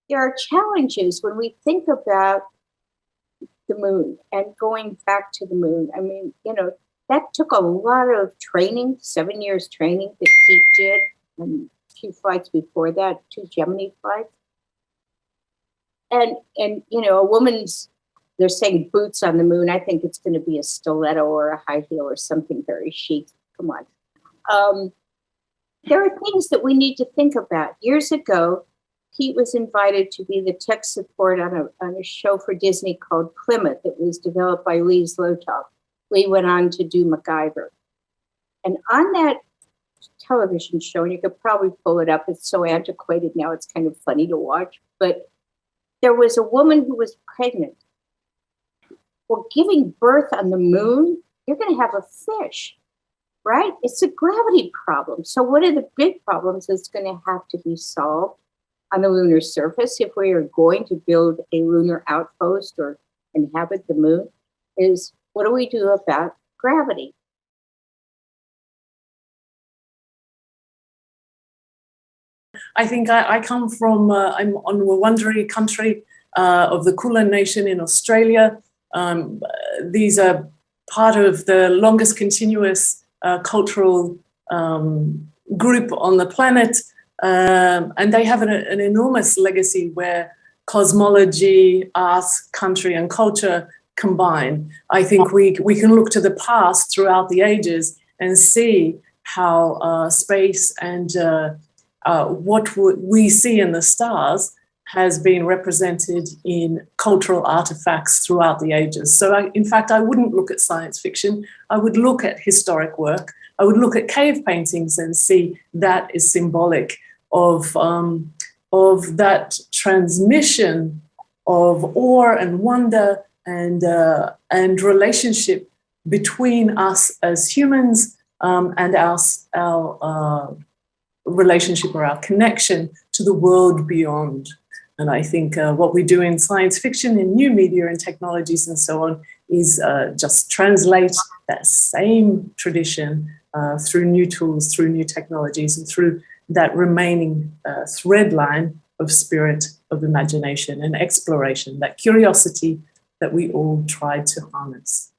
there are challenges when we think about the moon and going back to the moon. I mean, that took a lot of training, 7 years training that Pete did, and a few flights before that, 2 Gemini flights. And a woman's, they're saying boots on the moon. I think it's going to be a stiletto or a high heel or something very chic. Come on. There are things that we need to think about. Years ago, Pete was invited to be the tech support on a show for Disney called Plymouth. It was developed by Lee Zlotoff. Lee went on to do MacGyver. And on that television show, and you could probably pull it up, it's so antiquated now, it's kind of funny to watch, but there was a woman who was pregnant. Well, giving birth on the moon, you're going to have a fish, right? It's a gravity problem. So one of the big problems that's going to have to be solved on the lunar surface, if we are going to build a lunar outpost or inhabit the moon, is what do we do about gravity? I think I come from, I'm on the Wurundjeri country of the Kulin Nation in Australia. These are part of the longest continuous cultural group on the planet. And they have an enormous legacy where cosmology, art, country, and culture combine. I think we can look to the past throughout the ages and see how space and what we see in the stars has been represented in cultural artifacts throughout the ages. So in fact, I wouldn't look at science fiction. I would look at historic work. I would look at cave paintings and see that is symbolic of that transmission of awe and wonder and relationship between us as humans and our relationship or our connection to the world beyond. And I think what we do in science fiction, in new media and technologies and so on, is just translate that same tradition through new tools, through new technologies, and through that remaining thread line of spirit, of imagination and exploration, that curiosity that we all try to harness.